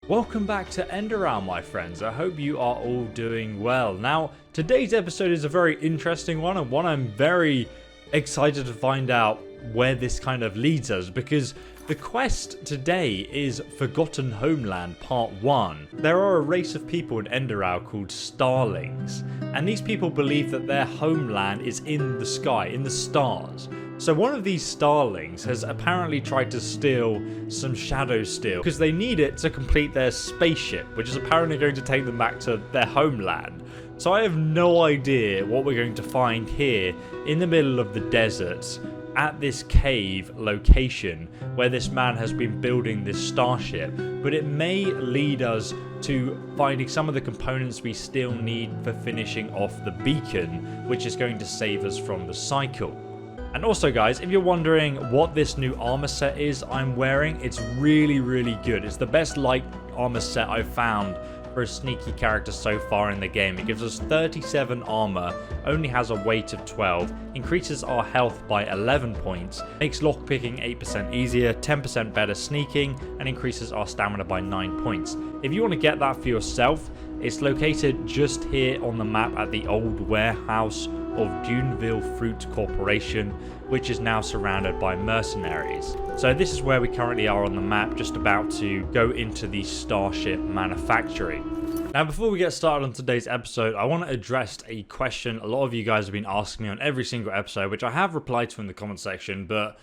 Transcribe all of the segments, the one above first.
Welcome back to Enderal, my friends. I hope you are all doing well. Now, today's episode is a very interesting one, and one I'm very excited to find out where this kind of leads us, because the quest today is Forgotten Homeland Part 1. There are a race of people in Enderal called Starlings, and these people believe that their homeland is in the sky, in the stars. So one of these Starlings has apparently tried to steal some shadow steel because they need it to complete their spaceship, which is apparently going to take them back to their homeland. So I have no idea what we're going to find here in the middle of the desert at this cave location where this man has been building this starship, but it may lead us to finding some of the components we still need for finishing off the beacon, which is going to save us from the cycle. And also, guys, if you're wondering what this new armor set is I'm wearing, it's really good. It's the best light armor set I've found for a sneaky character so far in the game. It gives us 37 armor, only has a weight of 12, increases our health by 11 points, makes lockpicking 8% easier, 10% better sneaking, and increases our stamina by 9 points. If you want to get that for yourself, it's located just here on the map at the old warehouse of Duneville Fruit Corporation, which is now surrounded by mercenaries. So this is where we currently are on the map, just about to go into the starship manufacturing. Now, before we get started on today's episode, I want to address a question a lot of you guys have been asking me on every single episode, which I have replied to in the comment section, but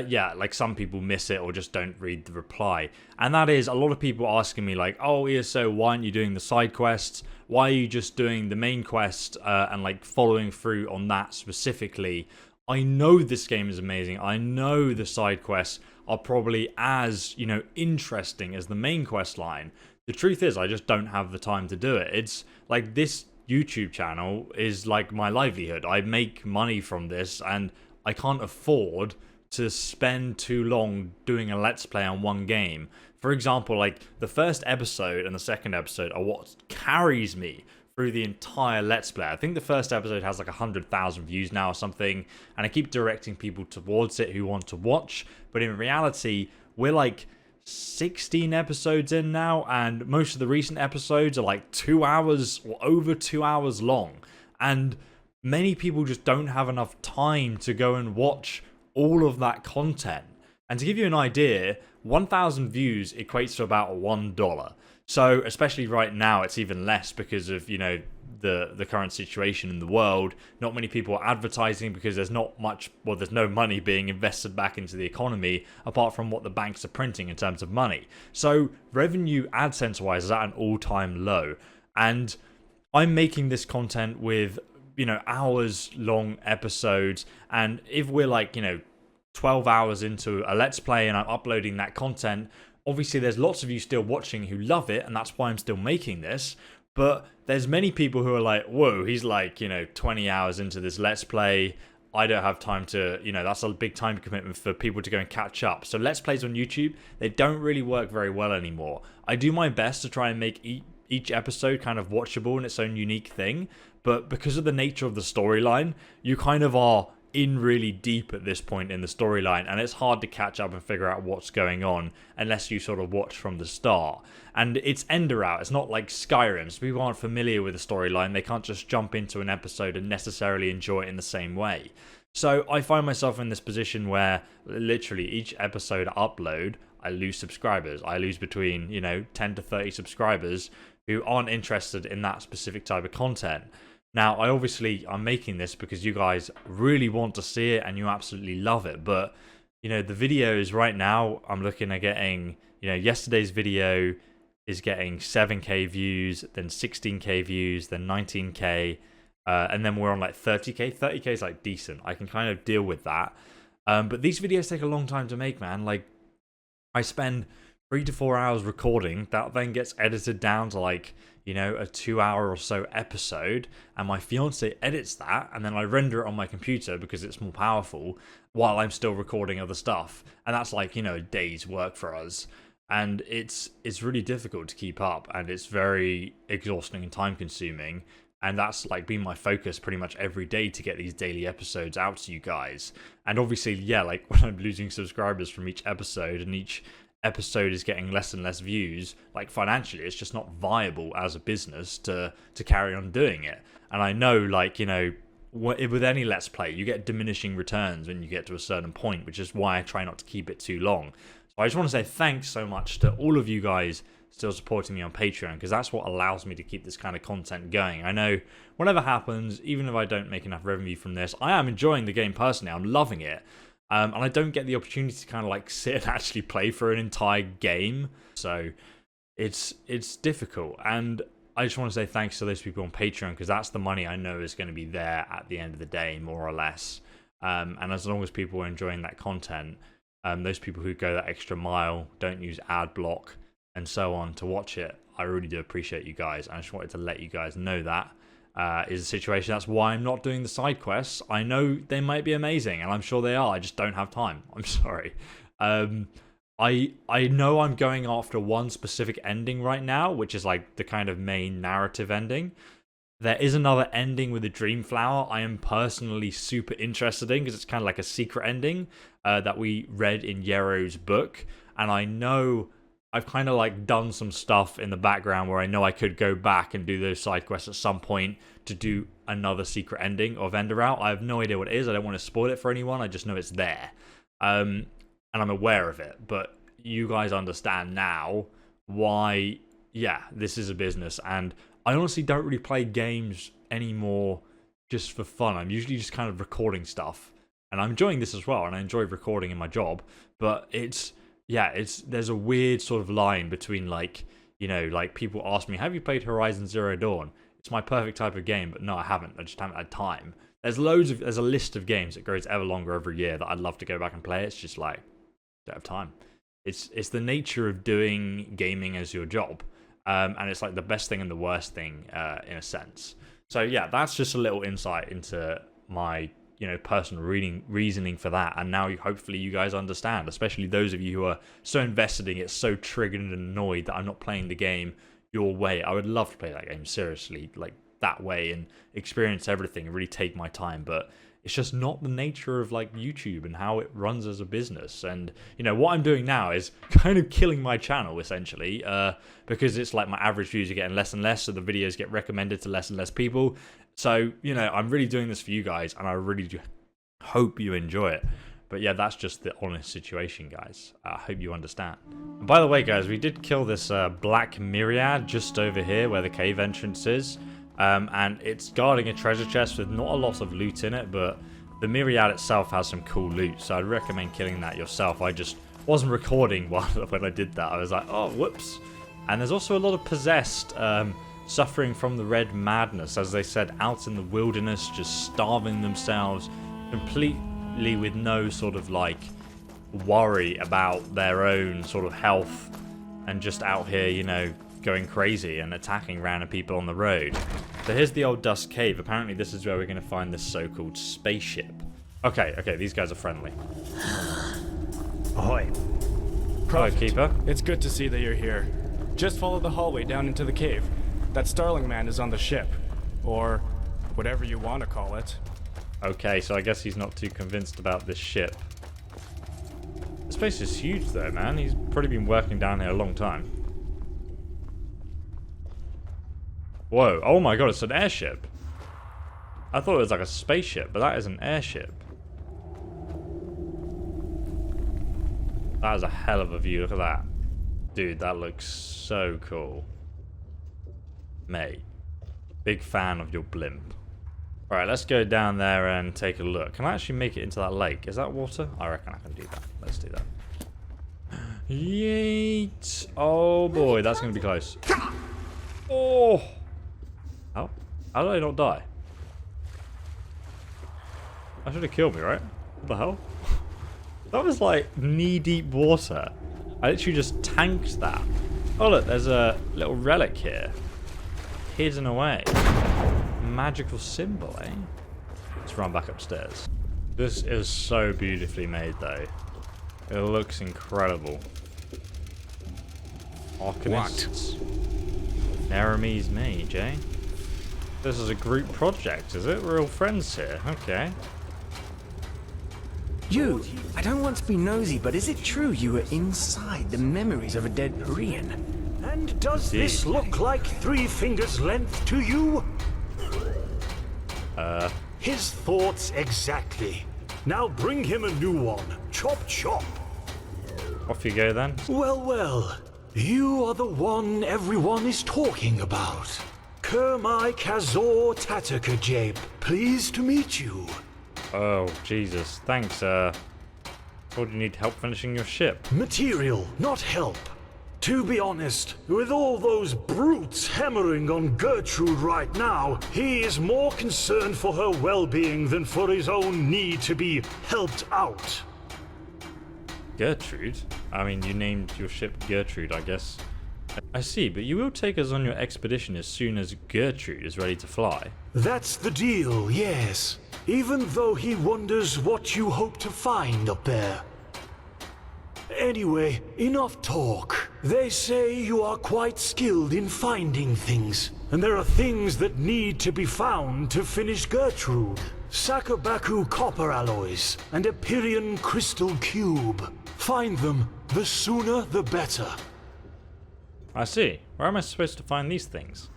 yeah, like some people miss it or just don't read the reply. And that is a lot of people asking me like, oh, ESO, why aren't you doing the side quests? Why are you just doing the main quest and like following through on that specifically? I know this game is amazing. I know the side quests are probably as, interesting as the main quest line. The truth is, I just don't have the time to do it. It's like this YouTube channel is like my livelihood. I make money from this and I can't afford to spend too long doing a let's play on one game. For example, like the first episode and the second episode are what carries me through the entire let's play. I think the first episode has like 100,000 views now or something, and I keep directing people towards it who want to watch, but in reality we're like 16 episodes in now, and most of the recent episodes are like 2 hours or over 2 hours long, and many people just don't have enough time to go and watch all of that content. And to give you an idea, 1,000 views equates to about $1. So especially right now, it's even less because of, the current situation in the world. Not many people are advertising because there's not much, well, there's no money being invested back into the economy apart from what the banks are printing in terms of money. So revenue AdSense wise is at an all-time low. And I'm making this content with hours long episodes, and if we're like 12 hours into a let's play and I'm uploading that content, obviously there's lots of you still watching who love it, and that's why I'm still making this. But there's many people who are like, whoa, he's like 20 hours into this let's play, I don't have time to, that's a big time commitment for people to go and catch up. So let's plays on YouTube, they don't really work very well anymore. I do my best to try and make each episode kind of watchable in its own unique thing, but because of the nature of the storyline, you kind of are in really deep at this point in the storyline, and it's hard to catch up and figure out what's going on unless you sort of watch from the start. And it's Enderal, it's not like Skyrim, so people aren't familiar with the storyline, they can't just jump into an episode and necessarily enjoy it in the same way. So I find myself in this position where literally each episode I upload, I lose subscribers. I lose between 10 to 30 subscribers who aren't interested in that specific type of content. Now, I'm making this because you guys really want to see it and you absolutely love it. But, the videos right now, I'm looking at getting, yesterday's video is getting 7k views, then 16k views, then 19k, and then we're on like 30k. 30k is like decent. I can kind of deal with that. But these videos take a long time to make, man. Like, I spend 3 to 4 hours recording, that then gets edited down to like, a 2 hour or so episode, and my fiance edits that, and then I render it on my computer because it's more powerful while I'm still recording other stuff. And that's like, a day's work for us. And it's really difficult to keep up, and it's very exhausting and time consuming. And that's like been my focus pretty much every day to get these daily episodes out to you guys. And obviously, yeah, like when I'm losing subscribers from each episode and each episode is getting less and less views, like financially, it's just not viable as a business to carry on doing it. And I know, like, you know, with any Let's Play, you get diminishing returns when you get to a certain point, which is why I try not to keep it too long. So I just want to say thanks so much to all of you guys still supporting me on Patreon, because that's what allows me to keep this kind of content going. I know whatever happens, even if I don't make enough revenue from this, I am enjoying the game personally. I'm loving it. And I don't get the opportunity to kind of like sit and actually play for an entire game. So it's difficult. And I just want to say thanks to those people on Patreon, because that's the money I know is going to be there at the end of the day, more or less. And as long as people are enjoying that content, those people who go that extra mile, don't use ad block and so on to watch it, I really do appreciate you guys. I just wanted to let you guys know that is the situation. That's why I'm not doing the side quests. I know they might be amazing, and I'm sure they are. I just don't have time. I'm sorry. I know I'm going after one specific ending right now, which is like the kind of main narrative ending. There is another ending with the Dream Flower I am personally super interested in, because it's kind of like a secret ending that we read in Yero's book. And I know I've kind of like done some stuff in the background where I know I could go back and do those side quests at some point to do another secret ending of Enderal. I have no idea what it is. I don't want to spoil it for anyone. I just know it's there. And I'm aware of it. But you guys understand now why, yeah, this is a business. And I honestly don't really play games anymore just for fun. I'm usually just kind of recording stuff. And I'm enjoying this as well. And I enjoy recording in my job. But there's a weird sort of line between, like, you know, like people ask me, have you played Horizon Zero Dawn? It's my perfect type of game, but no, I haven't. I just haven't had time. There's a list of games that grows ever longer every year that I'd love to go back and play. It's just like, don't have time. It's the nature of doing gaming as your job. And it's like the best thing and the worst thing in a sense. So yeah, that's just a little insight into my, you know, personal reasoning for that. And now hopefully you guys understand, especially those of you who are so invested in it, so triggered and annoyed that I'm not playing the game your way. I would love to play that game seriously, like that way, and experience everything and really take my time. But it's just not the nature of like YouTube and how it runs as a business. And, you know, what I'm doing now is kind of killing my channel essentially, because it's like my average views are getting less and less, so the videos get recommended to less and less people. So, you know, I'm really doing this for you guys, and I really do hope you enjoy it. But yeah, that's just the honest situation, guys. I hope you understand. And by the way, guys, we did kill this black myriad just over here where the cave entrance is. And it's guarding a treasure chest with not a lot of loot in it, but the myriad itself has some cool loot. So I'd recommend killing that yourself. I just wasn't recording when I did that. I was like, oh, whoops. And there's also a lot of possessed, suffering from the red madness, as they said, out in the wilderness, just starving themselves, completely with no sort of like worry about their own sort of health, and just out here, you know, going crazy and attacking random people on the road. So here's the old dust cave. Apparently this is where we're going to find this so-called spaceship. Okay, these guys are friendly. Ahoy. Hello, Keeper. It's good to see that you're here. Just follow the hallway down into the cave. That Starling Man is on the ship. Or whatever you want to call it. Okay, so I guess he's not too convinced about this ship. This place is huge though, man. He's probably been working down here a long time. Whoa, oh my god, it's an airship. I thought it was like a spaceship, but that is an airship. That is a hell of a view, look at that. Dude, that looks so cool. Mate, big fan of your blimp. Alright, let's go down there and take a look. Can I actually make it into that lake? Is that water? I reckon I can do that. Let's do that. Yeet! Oh boy, that's going to be close. Oh! How? How did I not die? That should have killed me, right? What the hell? That was like knee-deep water. I literally just tanked that. Oh look, there's a little relic here. Hidden away. Magical symbol, eh? Let's run back upstairs. This is so beautifully made though. It looks incredible. Arcanists. Neremy's mage, eh? This is a group project, is it? We're all friends here. Okay. You, I don't want to be nosy, but is it true you were inside the memories of a dead Korean? And does this look like 3 fingers length to you? His thoughts exactly. Now bring him a new one. Chop chop. Off you go then. Well, well. You are the one everyone is talking about. Kermai Kazor Tatakajape. Pleased to meet you. Oh, Jesus. Thanks, Or do you need help finishing your ship? Material, not help. To be honest, with all those brutes hammering on Gertrude right now, he is more concerned for her well-being than for his own need to be helped out. Gertrude? I mean, you named your ship Gertrude, I guess. I see, but you will take us on your expedition as soon as Gertrude is ready to fly. That's the deal, yes. Even though he wonders what you hope to find up there. Anyway, enough talk. They say you are quite skilled in finding things, and there are things that need to be found to finish Gertrude. Sakabaku copper alloys and a Pyrian crystal cube. Find them, the sooner the better. I see. Where am I supposed to find these things?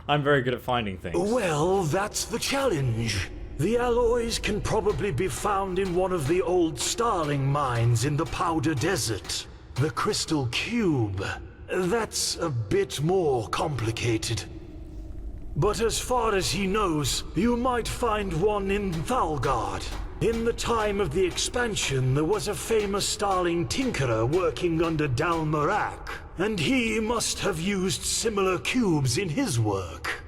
I'm very good at finding things. Well, that's the challenge. The alloys can probably be found in one of the old Starling mines in the Powder Desert. The crystal cube. That's a bit more complicated. But as far as he knows, you might find one in Thalgard. In the time of the expansion, there was a famous Starling tinkerer working under Dalmarak, and he must have used similar cubes in his work.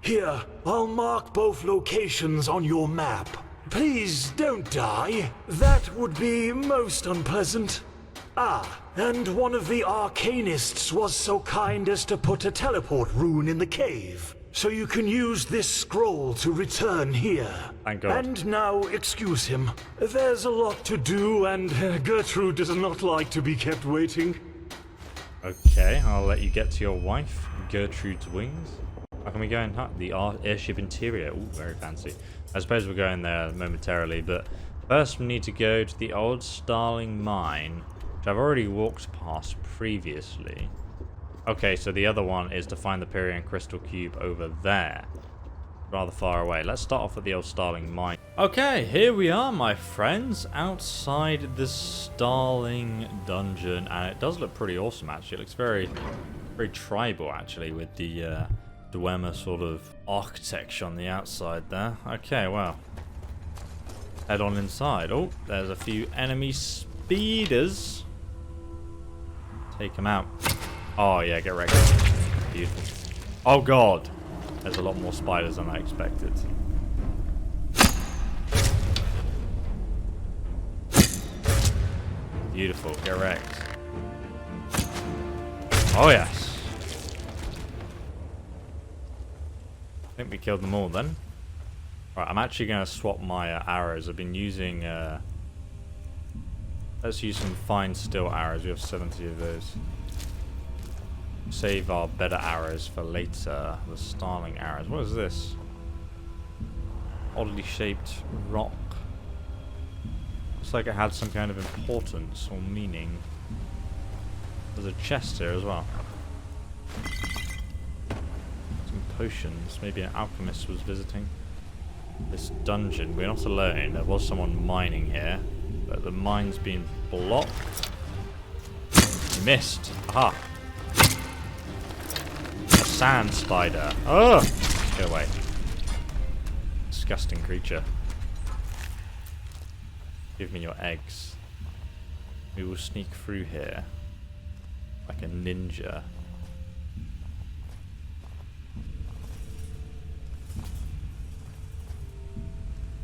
Here, I'll mark both locations on your map. Please don't die. That would be most unpleasant. Ah, and one of the arcanists was so kind as to put a teleport rune in the cave. So you can use this scroll to return here. Thank God. And now, excuse him. There's a lot to do, and Gertrude does not like to be kept waiting. Okay, I'll let you get to your wife, Gertrude's wings. How can we go in the airship interior? Ooh, very fancy. I suppose we'll go in there momentarily, but first we need to go to the old Starling Mine, which I've already walked past previously. Okay, so the other one is to find the Pyrian crystal cube over there. Rather far away. Let's start off with the old Starling Mine. Okay, here we are, my friends, outside the Starling Dungeon, and it does look pretty awesome, actually. It looks very, very tribal, actually, with the Dwemer sort of architecture on the outside there. Okay, well, head on inside. Oh, there's a few enemy speeders. Take them out. Oh yeah, get wrecked. Beautiful. Oh god, there's a lot more spiders than I expected. Beautiful, get wrecked. Oh yes. I think we killed them all then. Right, I'm actually going to swap my arrows. I've been using... let's use some fine steel arrows. We have 70 of those. Save our better arrows for later. The Starling arrows. What is this? Oddly shaped rock. Looks like it had some kind of importance or meaning. There's a chest here as well. Potions. Maybe an alchemist was visiting this dungeon. We're not alone. There was someone mining here, but the mine's been blocked. You missed. Aha. A sand spider. Oh! Get away. Disgusting creature. Give me your eggs. We will sneak through here like a ninja.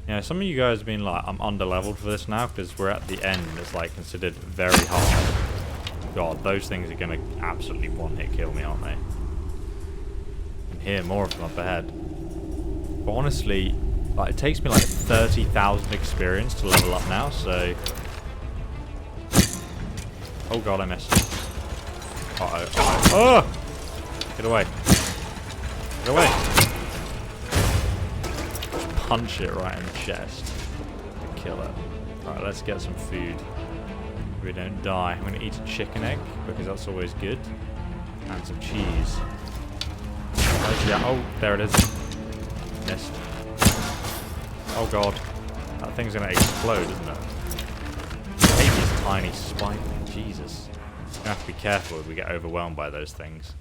Yeah, some of you guys have been like, I'm under-leveled for this now because we're at the end. It's like considered very hard. God, those things are going to absolutely one-hit kill me, aren't they? I can hear more of them up ahead. But honestly, like, it takes me like 30,000 experience to level up now, so... Oh god, I missed. Uh-oh. Oh! Get away. Get away. Punch it right in the chest to kill it. Right, let's get some food. We don't die. I'm going to eat a chicken egg because that's always good. And some cheese. Yeah, oh, there it is. Missed. Oh god. That thing's going to explode, isn't it? I hate these tiny spikes. Jesus. We're going to have to be careful if we get overwhelmed by those things.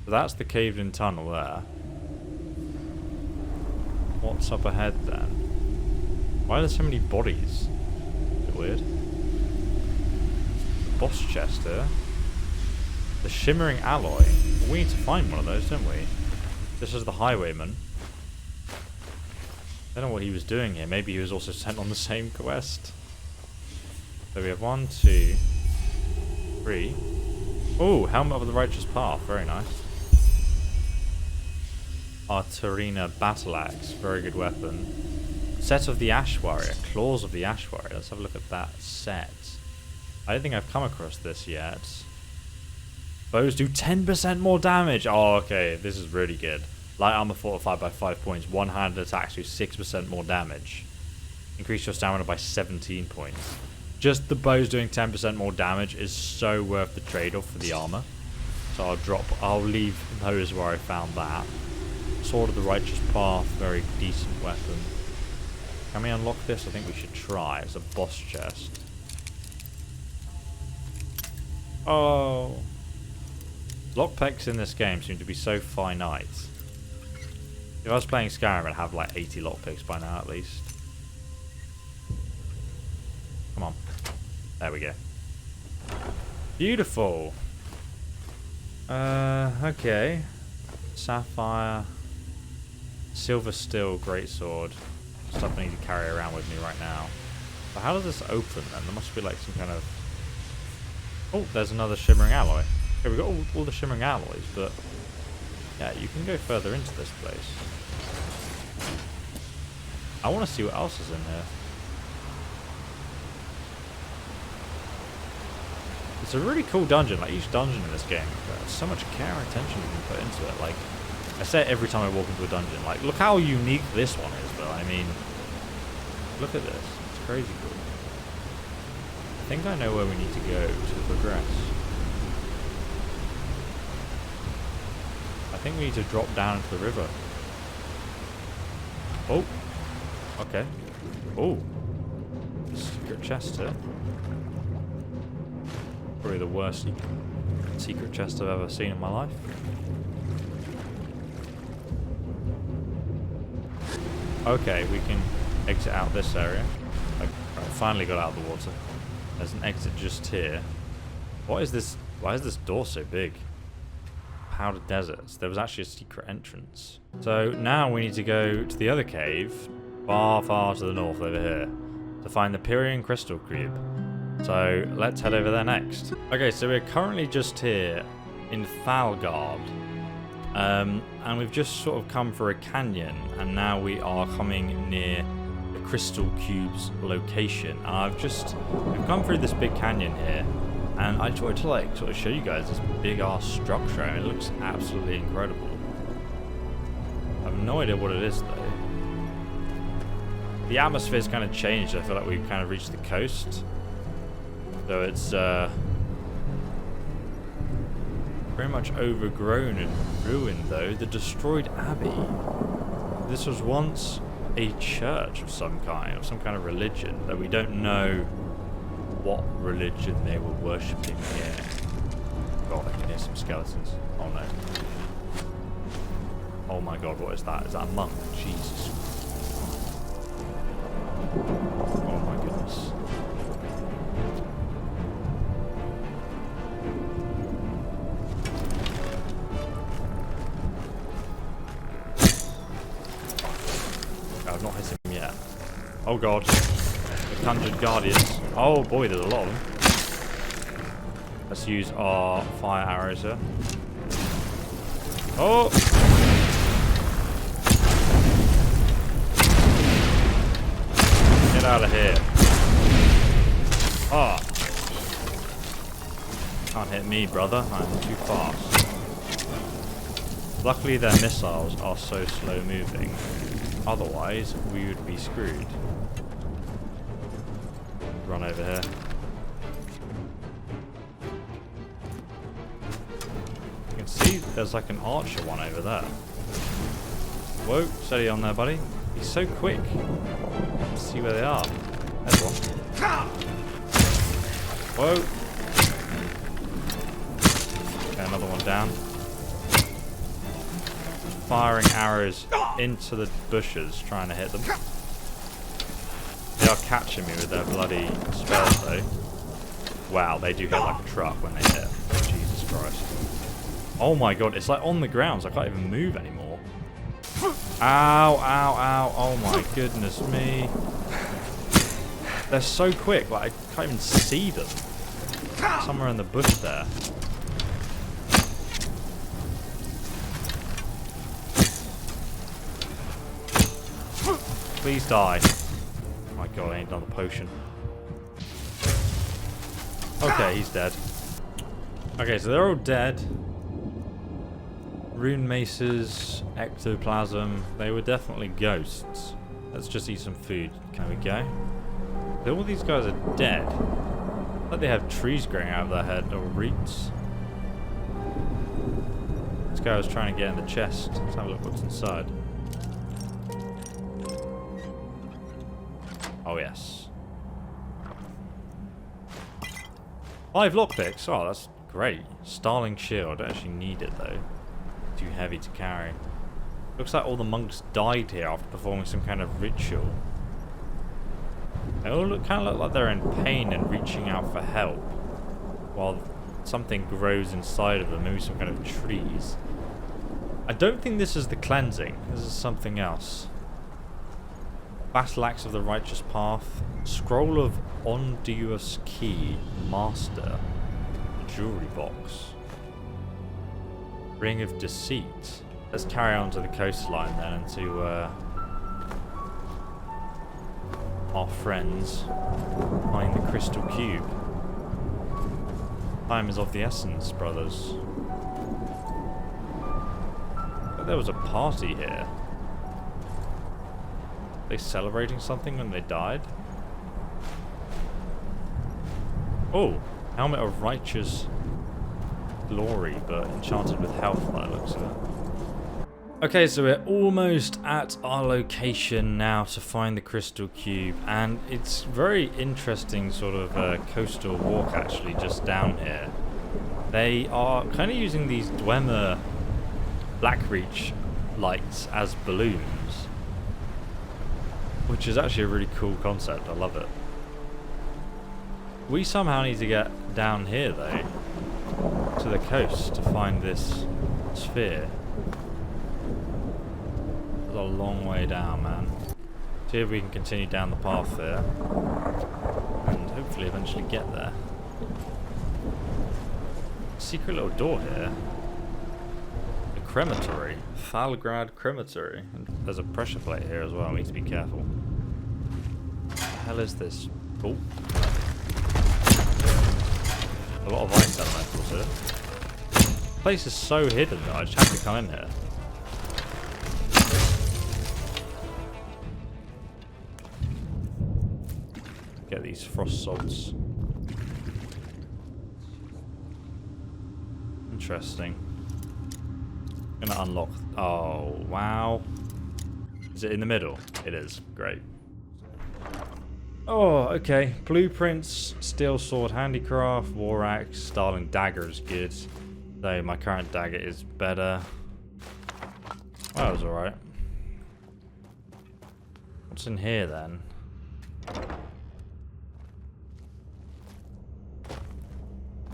So that's the caved in tunnel there. What's up ahead then? Why are there so many bodies? A bit weird. The boss chest here. The shimmering alloy. Well, we need to find one of those, don't we? This is the highwayman. I don't know what he was doing here. Maybe he was also sent on the same quest. So we have 1, 2, 3. Oh, helmet of the righteous path. Very nice. Arterina battle axe. Very good weapon. Set of the Ash Warrior. Claws of the Ash Warrior. Let's have a look at that set. I don't think I've come across this yet. Bows do 10% more damage. Oh, okay. This is really good. Light armor fortified by 5 points. One-handed attacks do 6% more damage. Increase your stamina by 17 points. Just the bows doing 10% more damage is so worth the trade-off for the armor. So I'll leave those where I found that. Sword of the Righteous Path. Very decent weapon. Can we unlock this? I think we should try. It's a boss chest. Oh. Lockpicks in this game seem to be so finite. If I was playing Skyrim, I'd have like 80 lockpicks by now at least. Come on. There we go. Beautiful. Okay. Sapphire. Silver steel greatsword. Stuff I need to carry around with me right now. But how does this open then? There must be like some kind of... Oh, there's another shimmering alloy. Okay, we've got all the shimmering alloys, but... Yeah, you can go further into this place. I want to see what else is in here. It's a really cool dungeon. Like, each dungeon in this game, there's so much care and attention you can put into it. Like, I say it every time I walk into a dungeon. Like, look how unique this one is, though. I mean, look at this. It's crazy cool. I think I know where we need to go to progress. I think we need to drop down into the river. Oh. Okay. Oh. Secret chest here. Probably the worst secret chest I've ever seen in my life. Okay, we can exit out this area. I finally got out of the water. There's an exit just here. What is this? Why is this door so big? Powder deserts. There was actually a secret entrance. So now we need to go to the other cave, far, far to the north over here, to find the Pyrian crystal cube. So let's head over there next. Okay, so we're currently just here in Falgard. And we've just sort of come for a canyon, and now we are coming near the crystal cube's location. And we've come through this big canyon here, and I just wanted to like sort of show you guys this big ass structure. I mean, it looks absolutely incredible. I have no idea what it is though. The atmosphere's kind of changed. I feel like we've kind of reached the coast, so it's very much overgrown and ruined though. The destroyed abbey. This was once a church of some kind, of religion, though we don't know what religion they were worshipping here. God, I can hear some skeletons. Oh no. Oh my god, what is that? Is that a monk? Jesus. Oh my goodness. I've not hit him yet. Oh god. The conjured guardians. Oh boy, there's a lot of them. Let's use our fire arrows here. Oh! Get out of here. Ah! Can't hit me, brother. I'm too fast. Luckily their missiles are so slow moving. Otherwise, we would be screwed. Run over here. You can see there's like an archer one over there. Whoa, steady on there, buddy. He's so quick. Let's see where they are. There's one. Whoa. Okay, another one down. Firing arrows into the bushes, trying to hit them. They are catching me with their bloody spells, though. Wow, they do hit like a truck when they hit. Jesus Christ. Oh my god, it's like on the ground, so I can't even move anymore. Ow, ow, ow. Oh my goodness me. They're so quick, like I can't even see them. Somewhere in the bush there. Please die. Oh my god, I ain't done the potion. Okay, he's dead. Okay, so they're all dead. Rune maces, ectoplasm. They were definitely ghosts. Let's just eat some food. Can we go? All these guys are dead. Like they have trees growing out of their head or roots. This guy was trying to get in the chest. Let's have a look what's inside. Oh yes. 5 lockpicks. Oh, that's great. Starling shield. I don't actually need it though. Too heavy to carry. Looks like all the monks died here after performing some kind of ritual. They all kind of look like they're in pain and reaching out for help, while something grows inside of them, maybe some kind of trees. I don't think this is the cleansing. This is something else. Battle Axe of the Righteous Path. Scroll of Ondius Key. Master. Jewelry box. Ring of Deceit. Let's carry on to the coastline then and to our friends find the crystal cube. Time is of the essence, brothers. But there was a party here. Are they celebrating something when they died? Oh, helmet of righteous glory, but enchanted with health by the looks of it. Okay, so we're almost at our location now to find the crystal cube, and it's very interesting sort of coastal walk actually just down here. They are kind of using these Dwemer Blackreach lights as balloons, which is actually a really cool concept. I love it. We somehow need to get down here though, to the coast to find this sphere. It's a long way down, man. See if we can continue down the path there and hopefully eventually get there. Secret little door here. The crematory. Thalgrad crematory. And there's a pressure plate here as well. We need to be careful. What the hell is this? Oh. A lot of ice elementals here. This place is so hidden that I just have to come in here. Get these frost salts. Interesting. Gonna unlock. Oh, wow. Is it in the middle? It is. Great. Oh, okay. Blueprints, steel sword handicraft, war axe, Starling dagger is good. Though my current dagger is better. Well, that was alright. What's in here then?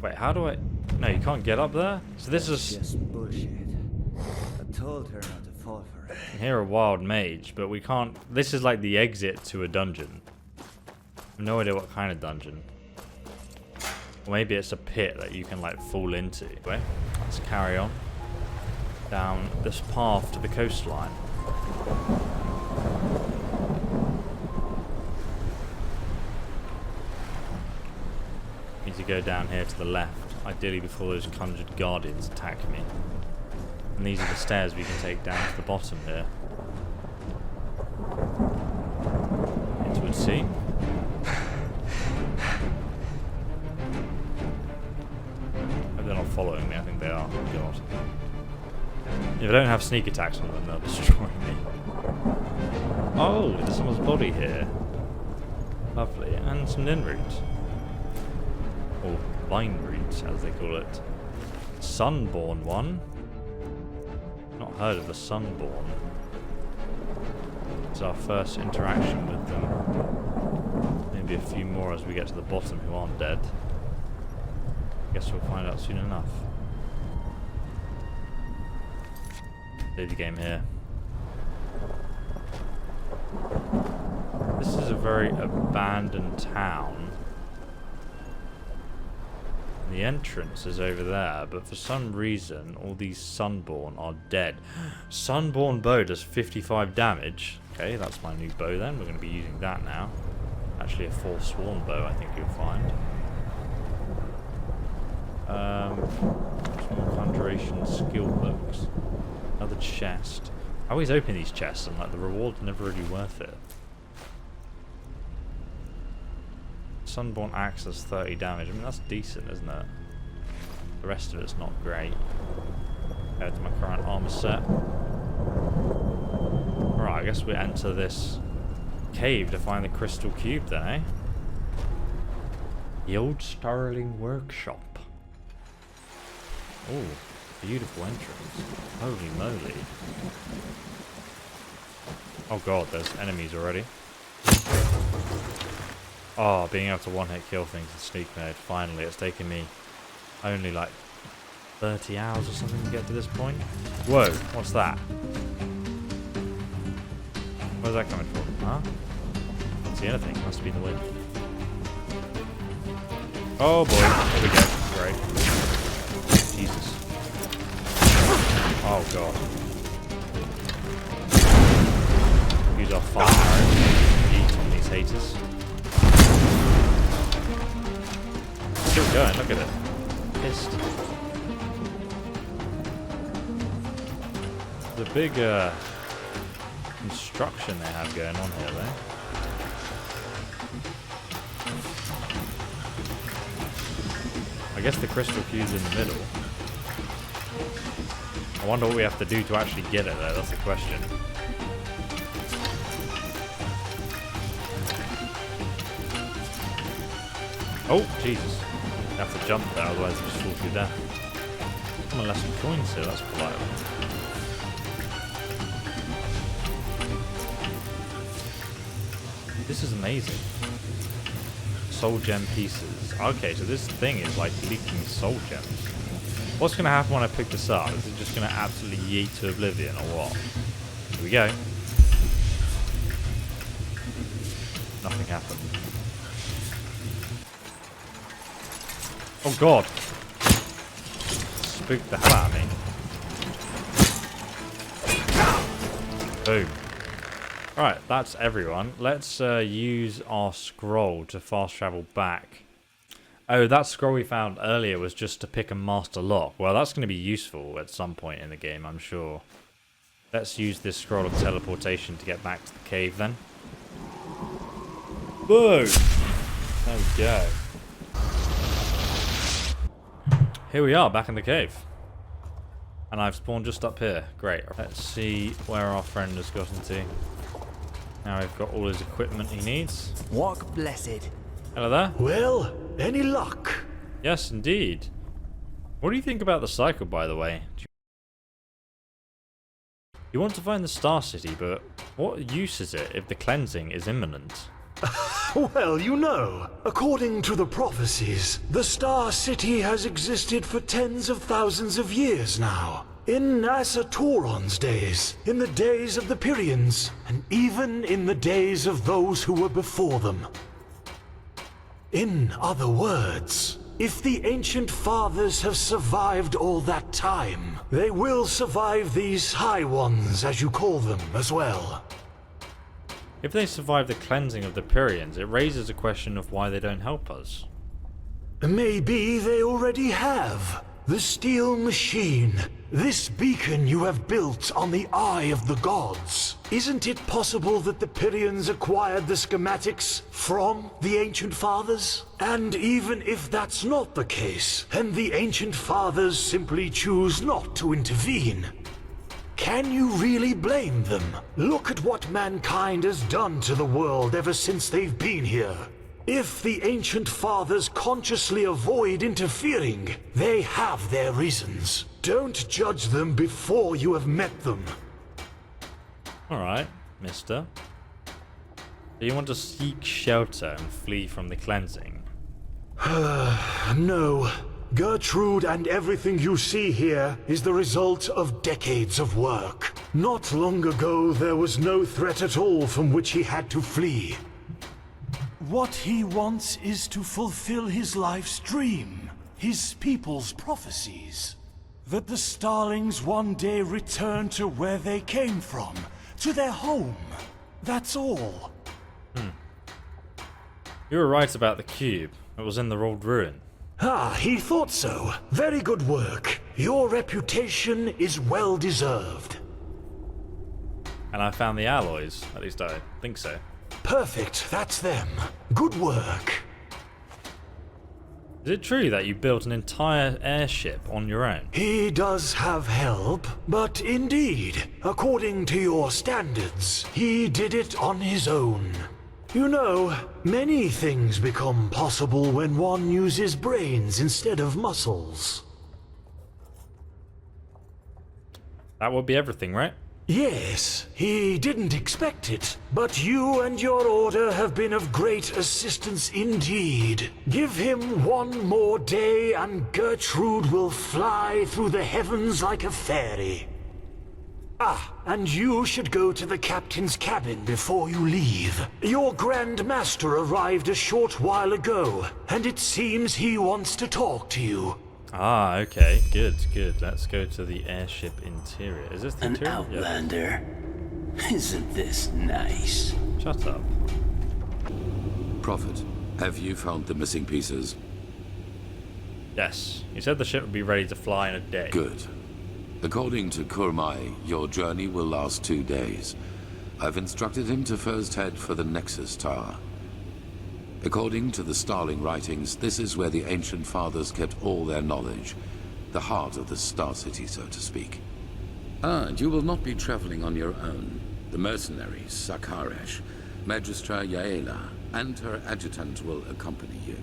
Wait, how do I... No, you can't get up there? So this is... just bullshit. I told her not to fall for it. Here a wild mage, but we can't... This is like the exit to a dungeon. I have no idea what kind of dungeon. Or maybe it's a pit that you can like fall into. Anyway, let's carry on down this path to the coastline. Need to go down here to the left, ideally before those conjured guardians attack me. And these are the stairs we can take down to the bottom here. see. Hope they're not following me. I think they are. Oh, God. If I don't have sneak attacks on them, they'll destroy me. Oh, there's someone's body here. Lovely. And some nin roots. Or vine roots, as they call it. Sunborn one. Not heard of the Sunborn. It's our first interaction with them. Maybe a few more as we get to the bottom who aren't dead. Guess we'll find out soon enough. Play the game here. This is a very abandoned town. The entrance is over there, but for some reason all these Sunborn are dead. Sunborn bow does 55 damage. Okay, that's my new bow then. We're going to be using that now. Actually a Forsworn bow, I think you'll find. Small conjuration skill books. Another chest. I always open these chests and like the reward's never really worth it. Sunborn axe does 30 damage. I mean that's decent, isn't it? The rest of it's not great. Compared to my current armor set. Right, I guess we enter this cave to find the crystal cube then, eh? The old Starling workshop. Oh, beautiful entrance. Holy moly. Oh god, there's enemies already. Oh, being able to one-hit kill things in sneak mode. Finally, it's taken me only like 30 hours or something to get to this point. Whoa, what's that? Where's that coming from? Huh? Can't see anything. Must be the wind. Oh boy, here we go. Great. Jesus. Oh god. Use our fire arrow. Eat on these haters. Still going, look at it. Pissed. The big construction they have going on here though. I guess the crystal cube's in the middle. I wonder what we have to do to actually get it though, that's the question. Oh, Jesus. You have to jump there, otherwise you just fall through there. Someone left some coins here, that's polite. This is amazing. Soul gem pieces. Okay, so this thing is like leaking soul gems. What's going to happen when I pick this up? Is it just going to absolutely yeet to oblivion or what? Here we go. Nothing happened. Oh god! Spooked the hell out of me. Boom. Right, that's everyone. Let's use our scroll to fast travel back. Oh, that scroll we found earlier was just to pick a master lock. Well, that's going to be useful at some point in the game, I'm sure. Let's use this scroll of teleportation to get back to the cave then. Boom! There we go. Here we are, back in the cave. And I've spawned just up here. Great. Let's see where our friend has gotten to. Now we've got all his equipment he needs. Walk blessed. Hello there. Well, any luck? Yes, indeed. What do you think about the cycle, by the way? You want to find the Star City, but what use is it if the cleansing is imminent? Well, you know, according to the prophecies, the Star City has existed for tens of thousands of years now. In Asatoron's days, in the days of the Pyrians, and even in the days of those who were before them. In other words, if the ancient fathers have survived all that time, they will survive these high ones, as you call them, as well. If they survive the cleansing of the Pyrians, it raises a question of why they don't help us. Maybe they already have. The steel machine. This beacon you have built on the Eye of the Gods. Isn't it possible that the Pyrians acquired the schematics from the Ancient Fathers? And even if that's not the case, and the Ancient Fathers simply choose not to intervene, can you really blame them? Look at what mankind has done to the world ever since they've been here. If the Ancient Fathers consciously avoid interfering, they have their reasons. Don't judge them before you have met them. Alright, mister. Do you want to seek shelter and flee from the cleansing? No. Gertrude and everything you see here is the result of decades of work. Not long ago, there was no threat at all from which he had to flee. What he wants is to fulfill his life's dream, his people's prophecies. That the Starlings one day return to where they came from, to their home. That's all. You were right about the cube. It was in the old ruin. Ah, he thought so. Very good work. Your reputation is well deserved. And I found the alloys. At least I think so. Perfect, that's them. Good work. Is it true that you built an entire airship on your own? He does have help, but indeed, according to your standards, he did it on his own. You know, many things become possible when one uses brains instead of muscles. That would be everything, right? Yes, he didn't expect it, but you and your order have been of great assistance indeed. Give him one more day and Gertrude will fly through the heavens like a fairy. Ah, and you should go to the captain's cabin before you leave. Your Grand Master arrived a short while ago, and it seems he wants to talk to you. Ah, okay. Good, good. Let's go to the airship interior. Is this the An interior? outlander? Isn't this nice? Shut up. Prophet, have you found the missing pieces? Yes. He said the ship would be ready to fly in a day. Good. According to Kurmai, your journey will last 2 days. I've instructed him to first head for the Nexus Tower. According to the Starling writings, this is where the Ancient Fathers kept all their knowledge. The heart of the Star City, so to speak. And you will not be traveling on your own. The mercenaries, Sakaresh, Magistra Yaela, and her adjutant will accompany you.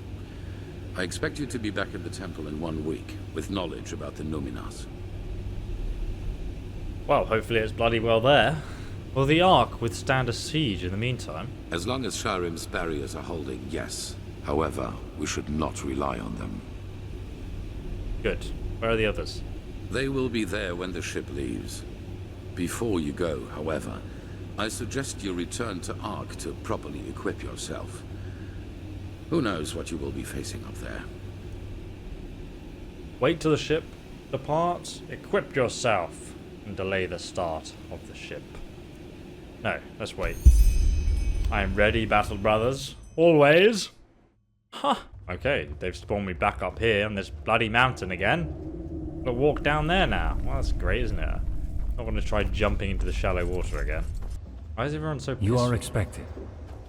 I expect you to be back at the temple in 1 week, with knowledge about the Numinas. Well, hopefully it's bloody well there. Will the Ark withstand a siege in the meantime? As long as Skyrim's barriers are holding, yes. However, we should not rely on them. Good. Where are the others? They will be there when the ship leaves. Before you go, however, I suggest you return to Ark to properly equip yourself. Who knows what you will be facing up there? Wait till the ship departs, equip yourself, and delay the start of the ship. No, let's wait. I am ready, Battle Brothers. Always. Huh. Okay, they've spawned me back up here on this bloody mountain again. I'll walk down there now. Well, that's great, isn't it? I want to try jumping into the shallow water again. Why is everyone so pissed? You are expected.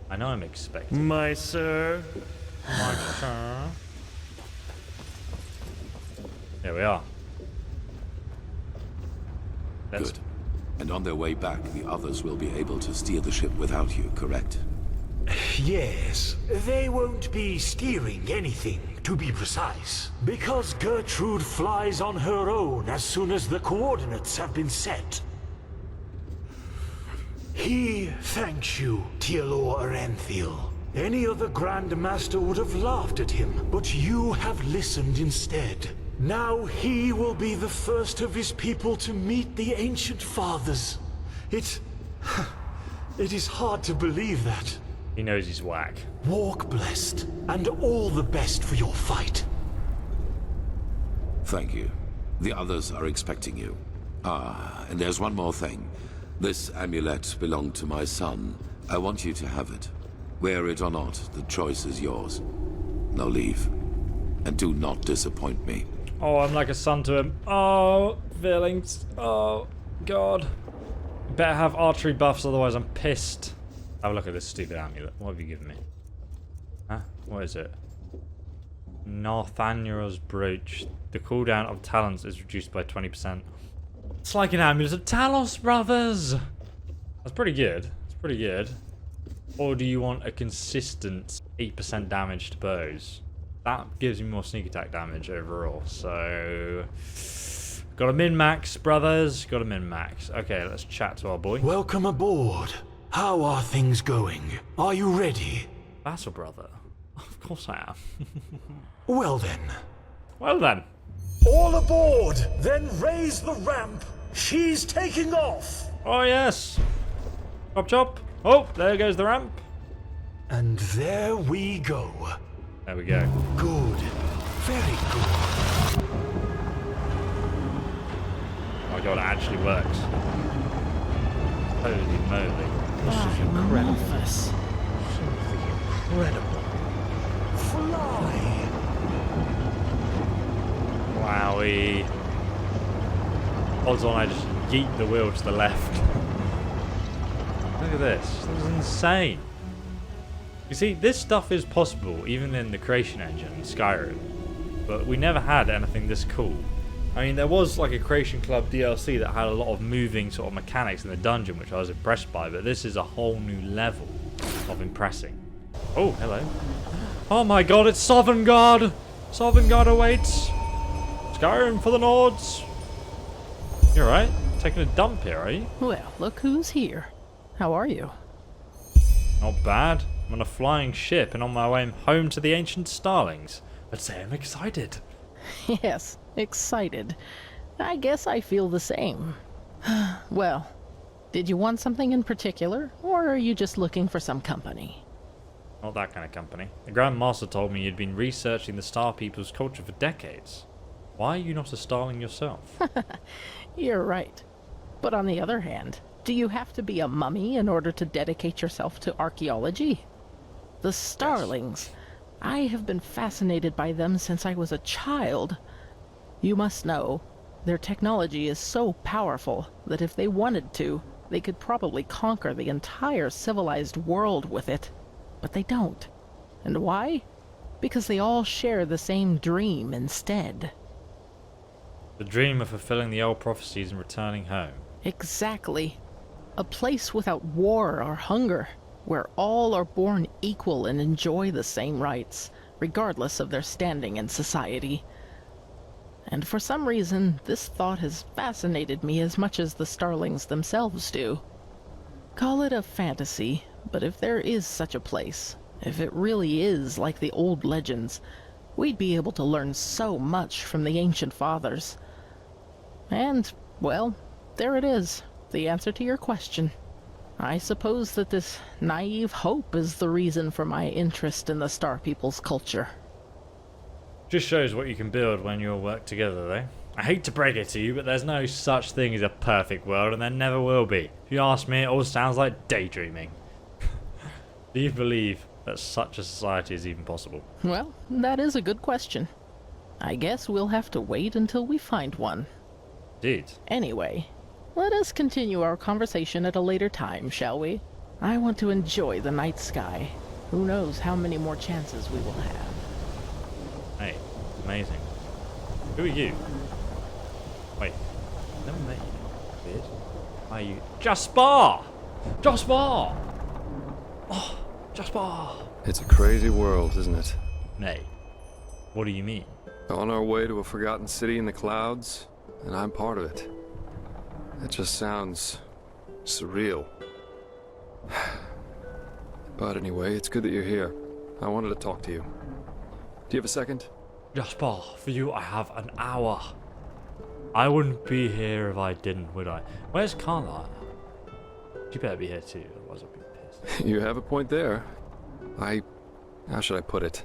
I know I'm expected. My sir. My turn. Here we are. Good. And on their way back, the others will be able to steer the ship without you, correct? Yes, they won't be steering anything, to be precise. Because Gertrude flies on her own as soon as the coordinates have been set. He thanks you, Tielor Aranthiel. Any other Grand Master would have laughed at him, but you have listened instead. Now he will be the first of his people to meet the Ancient Fathers. It is hard to believe that. He knows he's whack. Walk blessed, and all the best for your fight. Thank you. The others are expecting you. Ah, and there's one more thing. This amulet belonged to my son. I want you to have it. Wear it or not, the choice is yours. Now leave. And do not disappoint me. Oh, I'm like a son to him. Oh, feelings. Oh, God. Better have archery buffs, otherwise I'm pissed. Have a look at this stupid amulet. What have you given me? Huh? What is it? Nathaniel's brooch. The cooldown of talents is reduced by 20%. It's like an amulet of Talos, brothers! That's pretty good. It's pretty good. Or do you want a consistent 8% damage to bows? That gives me more sneak attack damage overall, so... Got a min-max, brothers. Got a min-max. Okay, let's chat to our boy. Welcome aboard. How are things going? Are you ready? Vassal brother. Of course I am. Well then. Well then. All aboard! Then raise the ramp! She's taking off! Oh yes. Chop chop. Oh, there goes the ramp. And there we go. There we go. Good. Very good. Oh my god, it actually works. Holy moly. Incredible. Fly! Wowie. Odds on I just yeet the wheel to the left. Look at this. This is insane. You see, this stuff is possible even in the creation engine in Skyrim. But we never had anything this cool. I mean, there was like a Creation Club DLC that had a lot of moving sort of mechanics in the dungeon, which I was impressed by, but this is a whole new level of impressing. Oh, hello. Oh my god, it's Sovngarde! Sovngarde awaits! Skyrim for the Nords! You're right. Taking a dump here, are you? Well, look who's here. How are you? Not bad. I'm on a flying ship and on my way home to the ancient Starlings. Let's say I'm excited. Yes, excited. I guess I feel the same. Well, did you want something in particular, or are you just looking for some company? Not that kind of company. The Grand Master told me you'd been researching the Star People's culture for decades. Why are you not a Starling yourself? You're right. But on the other hand, do you have to be a mummy in order to dedicate yourself to archaeology? The Starlings. Yes. I have been fascinated by them since I was a child. You must know, their technology is so powerful that if they wanted to, they could probably conquer the entire civilized world with it. But they don't. And why? Because they all share the same dream instead. The dream of fulfilling the old prophecies and returning home. Exactly. A place without war or hunger, where all are born equal and enjoy the same rights, regardless of their standing in society. And for some reason, this thought has fascinated me as much as the Starlings themselves do. Call it a fantasy, but if there is such a place, if it really is like the old legends, we'd be able to learn so much from the ancient fathers. And, well, there it is, the answer to your question. I suppose that this naive hope is the reason for my interest in the Star People's culture. Just shows what you can build when you all work together, though. I hate to break it to you, but there's no such thing as a perfect world, and there never will be. If you ask me, it all sounds like daydreaming. Do you believe that such a society is even possible? Well, that is a good question. I guess we'll have to wait until we find one. Indeed. Anyway, let us continue our conversation at a later time, shall we? I want to enjoy the night sky. Who knows how many more chances we will have. Hey, amazing. Who are you? Wait, never met you. Weird. Why are you? Jasper! Jasper! Oh, Jasper! It's a crazy world, isn't it? Nay. What do you mean? On our way to a forgotten city in the clouds, and I'm part of it. It just sounds surreal. But anyway, it's good that you're here. I wanted to talk to you. Do you have a second? Jasper, for you I have an hour. I wouldn't be here if I didn't, would I? Where's Konna? You better be here too, otherwise I'll be pissed. You have a point there. How should I put it?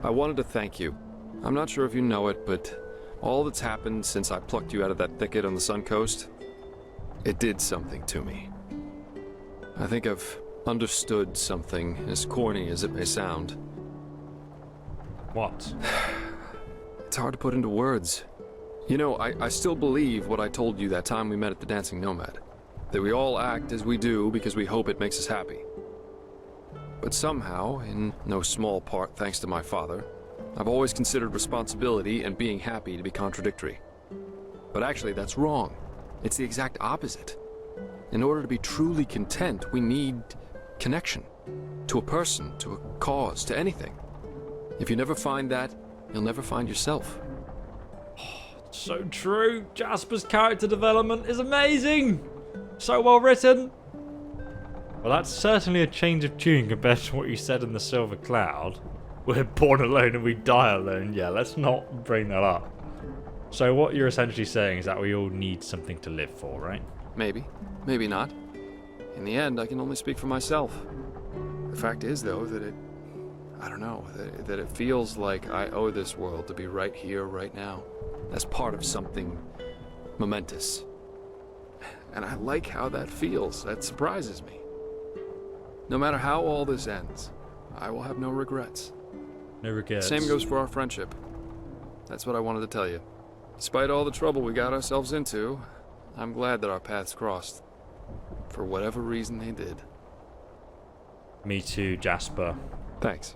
I wanted to thank you. I'm not sure if you know it, but all that's happened since I plucked you out of that thicket on the Sun Coast, it did something to me. I think I've understood something, as corny as it may sound. What? It's hard to put into words. You know, I still believe what I told you that time we met at the Dancing Nomad. That we all act as we do because we hope it makes us happy. But somehow, in no small part thanks to my father, I've always considered responsibility and being happy to be contradictory. But actually, that's wrong. It's the exact opposite. In order to be truly content, we need connection. To a person, to a cause, to anything. If you never find that, you'll never find yourself. So true. Jasper's character development is amazing. So well written. Well, that's certainly a change of tune compared to what you said in the Silver Cloud. We're born alone and we die alone. Yeah, let's not bring that up. So what you're essentially saying is that we all need something to live for, right? Maybe. Maybe not. In the end, I can only speak for myself. The fact is, though, that that it feels like I owe this world to be right here, right now, as part of something momentous. And I like how that feels. That surprises me. No matter how all this ends, I will have no regrets. No regrets. Same goes for our friendship. That's what I wanted to tell you. Despite all the trouble we got ourselves into, I'm glad that our paths crossed. For whatever reason they did. Me too, Jasper. Thanks.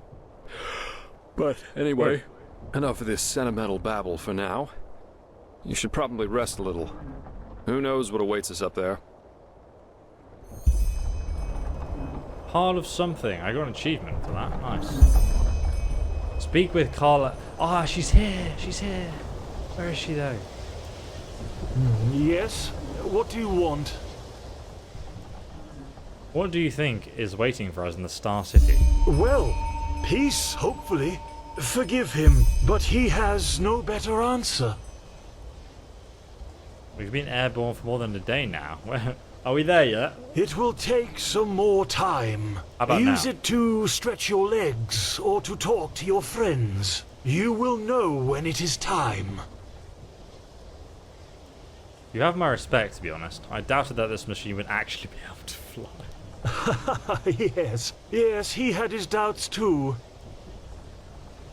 But anyway, enough of this sentimental babble for now. You should probably rest a little. Who knows what awaits us up there? Part of something. I got an achievement for that. Nice. Speak with Carla. Ah, she's here. She's here. Where is she though? Yes? What do you want? What do you think is waiting for us in the Star City? Well, peace, hopefully. Forgive him, but he has no better answer. We've been airborne for more than a day now. Are we there yet? It will take some more time. How about Use now? it to stretch your legs or to talk to your friends. You will know when it is time. You have my respect, to be honest. I doubted that this machine would actually be able to fly. Yes, he had his doubts too.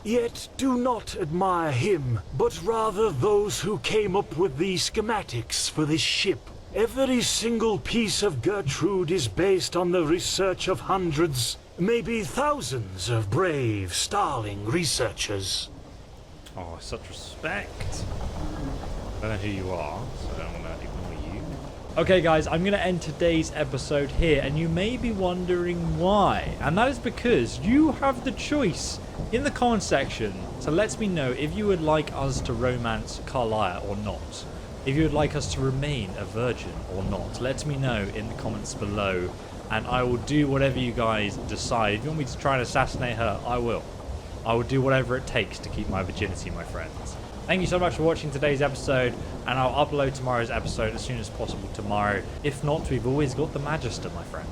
Yet do not admire him, but rather those who came up with the schematics for this ship. Every single piece of Gertrude is based on the research of hundreds, maybe thousands of brave Starling researchers. Oh, such respect. I don't know who you are, so I don't want to ignore you. Okay, guys, I'm going to end today's episode here, and you may be wondering why. And that is because you have the choice in the comment section to let me know if you would like us to romance Carlisle or not. If you would like us to remain a virgin or not. Let me know in the comments below, and I will do whatever you guys decide. If you want me to try and assassinate her, I will. I will do whatever it takes to keep my virginity, my friends. Thank you so much for watching today's episode, and I'll upload tomorrow's episode as soon as possible tomorrow. If not, we've always got the Magister, my friends.